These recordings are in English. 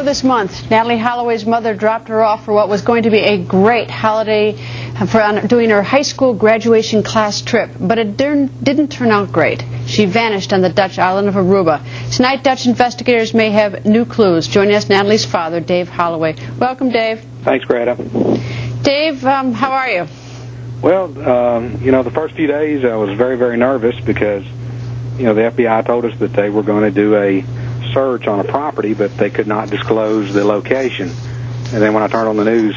this month, Natalie Holloway's mother dropped her off for what was going to be a great holiday for doing her high school graduation class trip, but it didn't turn out great. She vanished on the Dutch island of Aruba. Tonight, Dutch investigators may have new clues. Joining us, Natalie's father, Dave Holloway. Welcome, Dave. Thanks, Greta. Dave, how are you? Well, the first few days I was very, very nervous because, the FBI told us that they were going to do a search on a property, but they could not disclose the location. And then when I turned on the news,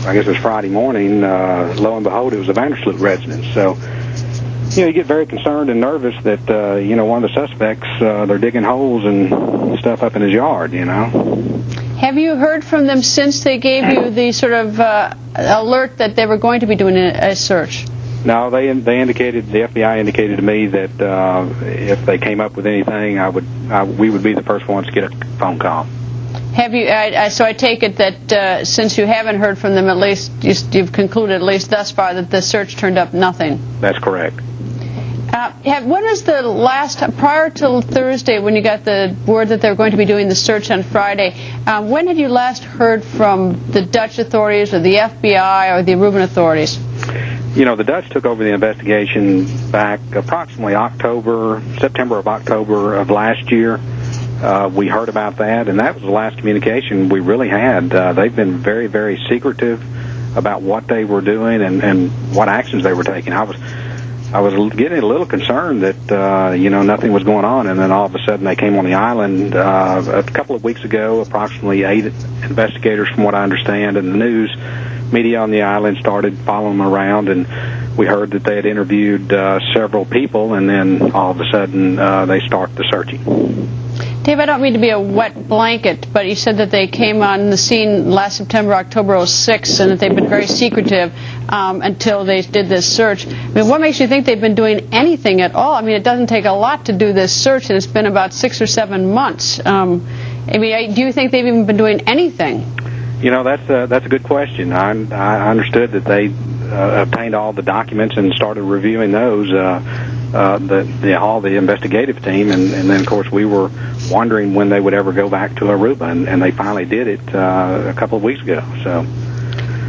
I guess it was Friday morning, lo and behold, it was a Vandersloot residence. So, you get very concerned and nervous that, one of the suspects, they're digging holes and stuff up in his yard, Have you heard from them since they gave you the sort of alert that they were going to be doing a search? No, they indicated, the FBI indicated to me that if they came up with anything, we would be the first ones to get a phone call. Have you? So I take it that since you haven't heard from them, at least you've concluded, at least thus far, that the search turned up nothing. That's correct. When was the last, prior to Thursday, when you got the word that they were going to be doing the search on Friday, when had you last heard from the Dutch authorities or the FBI or the Aruban authorities? The Dutch took over the investigation back approximately September of October of last year. We heard about that, and that was the last communication we really had. They've been very, very secretive about what they were doing and what actions they were taking. I was getting a little concerned that, nothing was going on, and then all of a sudden they came on the island a couple of weeks ago. Approximately 8 investigators, from what I understand, in the news media on the island started following them around, and we heard that they had interviewed several people, and then all of a sudden they start the searching. Dave, I don't mean to be a wet blanket, but you said that they came on the scene last September, October '06, and that they've been very secretive until they did this search. I mean, what makes you think they've been doing anything at all? I mean, it doesn't take a lot to do this search, and it's been about 6 or 7 months. Do you think they've even been doing anything? That's a good question. I understood that they obtained all the documents and started reviewing those, all the investigative team, and then, of course, we were wondering when they would ever go back to Aruba, and they finally did it a couple of weeks ago. So,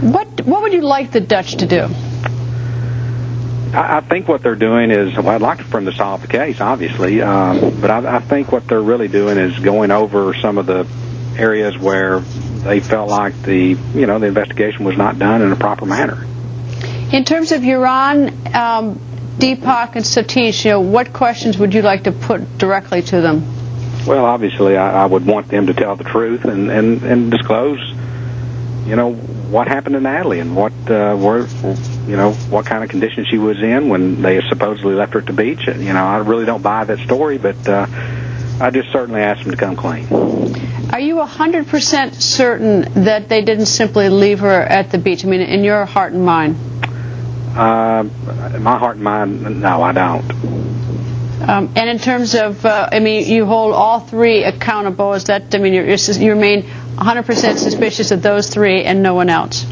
what would you like the Dutch to do? I think what they're doing is, well, I'd like for them to solve the case, obviously, but I think what they're really doing is going over some of the areas where they felt like the investigation was not done in a proper manner. In terms of Iran, Deepak and Satish, what questions would you like to put directly to them? Well, obviously, I would want them to tell the truth and disclose, what happened to Natalie and what kind of condition she was in when they supposedly left her at the beach. I really don't buy that story, but I just certainly asked them to come clean. Are you 100% certain that they didn't simply leave her at the beach? I mean, in your heart and mind? My heart and mind, no, I don't. And in terms of, you hold all 3 accountable. Is that, you remain 100% suspicious of those 3 and no one else?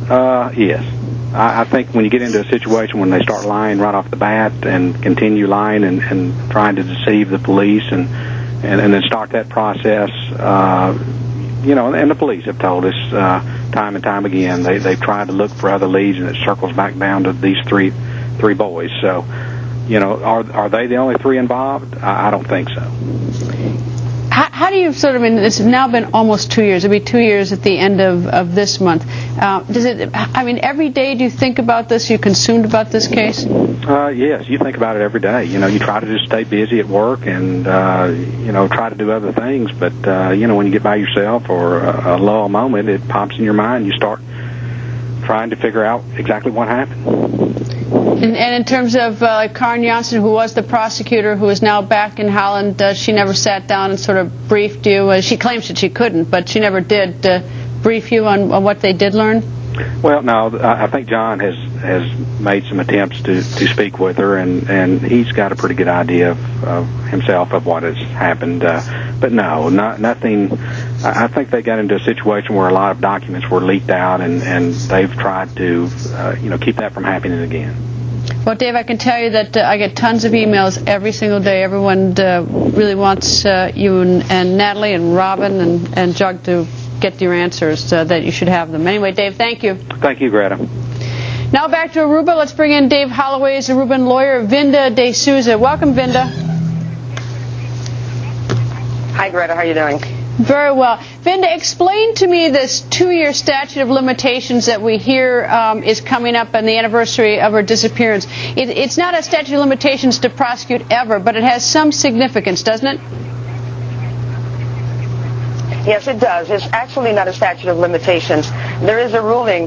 Yes. I think when you get into a situation when they start lying right off the bat and continue lying and trying to deceive the police and then start that process, and the police have told us time and time again, they've tried to look for other leads, and it circles back down to these three boys. So, are they the only 3 involved? I don't think so. How do you it's now been almost 2 years. It'll be 2 years at the end of this month. Every day do you think about this? You consumed about this case? Yes, you think about it every day. You try to just stay busy at work and, try to do other things. But, when you get by yourself or a lull moment, it pops in your mind. You start trying to figure out exactly what happened. And in terms of Karen Janssen, who was the prosecutor, who is now back in Holland, she never sat down and sort of briefed you. She claims that she couldn't, but she never did brief you on what they did learn? Well, no, I think John has made some attempts to speak with her, and he's got a pretty good idea of himself of what has happened. But no, nothing. I think they got into a situation where a lot of documents were leaked out, and they've tried to keep that from happening again. Well, Dave, I can tell you that I get tons of emails every single day. Everyone really wants you and Natalie and Robin and Jug to get your answers, that you should have them. Anyway, Dave, thank you. Thank you, Greta. Now back to Aruba. Let's bring in Dave Holloway's Aruban lawyer, Vinda De Souza. Welcome, Vinda. Hi, Greta. How are you doing? Very well. Vinda, explain to me this 2-year statute of limitations that we hear is coming up on the anniversary of her disappearance. It's not a statute of limitations to prosecute ever, but it has some significance, doesn't it? Yes, it does. It's actually not a statute of limitations. There is a ruling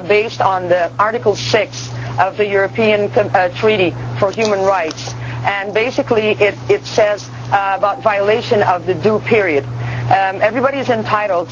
based on the Article 6 of the European Treaty for Human Rights. And basically it says about violation of the due period. Everybody is entitled,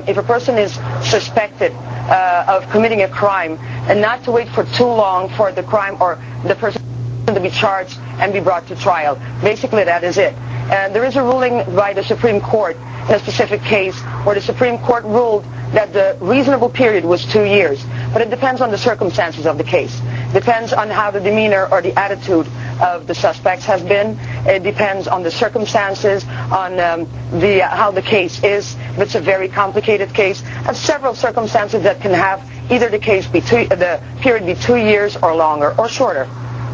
if a person is suspected of committing a crime, and not to wait for too long for the crime or the person to be charged and be brought to trial. Basically, that is it. There is a ruling by the Supreme Court in a specific case where the Supreme Court ruled that the reasonable period was 2 years. But it depends on the circumstances of the case. Depends on how the demeanor or the attitude of the suspects has been. It depends on the circumstances, on how the case is. If it's a very complicated case, several circumstances that can have either the case be the period be 2 years or longer or shorter.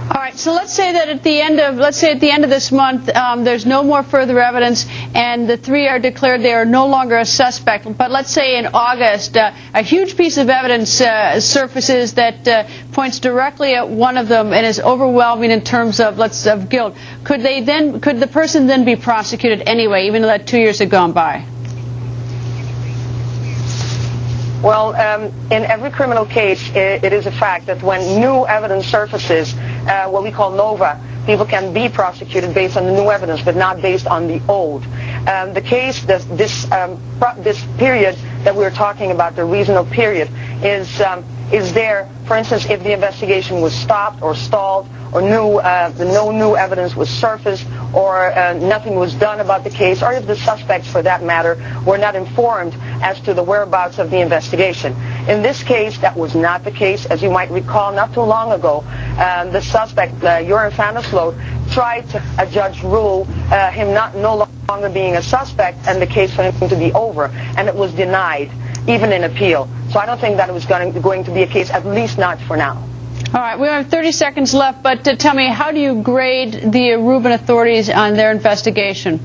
All right, so let's say that at the end of this month, there's no more further evidence, and the 3 are declared they are no longer a suspect. But let's say in August, a huge piece of evidence surfaces that points directly at one of them and is overwhelming in terms of guilt. Could the person then be prosecuted anyway, even though that 2 years had gone by? Well, in every criminal case, it is a fact that when new evidence surfaces, what we call nova, people can be prosecuted based on the new evidence, but not based on the old. The case, this period that we're talking about, the reasonable period, is there, for instance, if the investigation was stopped or stalled, or no new evidence was surfaced, or nothing was done about the case, or if the suspects, for that matter, were not informed as to the whereabouts of the investigation. In this case, that was not the case. As you might recall, not too long ago, the suspect, Joran van der Sloot, tried to a judge rule him no longer being a suspect and the case for him to be over, and it was denied, even in appeal. So I don't think that it was going to be a case, at least not for now. All right, we have 30 seconds left, but tell me, how do you grade the Aruban authorities on their investigation?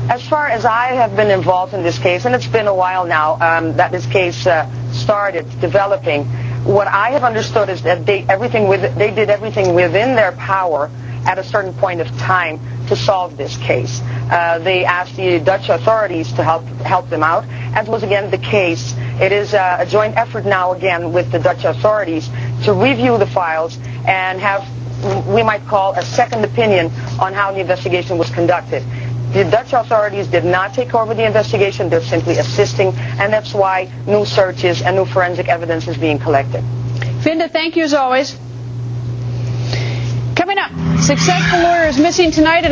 As far as I have been involved in this case, and it's been a while now that this case started developing, what I have understood is that they did everything within their power at a certain point of time to solve this case. They asked the Dutch authorities to help them out, as was again the case. It is a joint effort now again with the Dutch authorities to review the files and have, we might call, a second opinion on how the investigation was conducted. The Dutch authorities did not take over the investigation. They're simply assisting, and that's why new searches and new forensic evidence is being collected. Vinda, thank you as always. Coming up, successful lawyer is missing tonight, and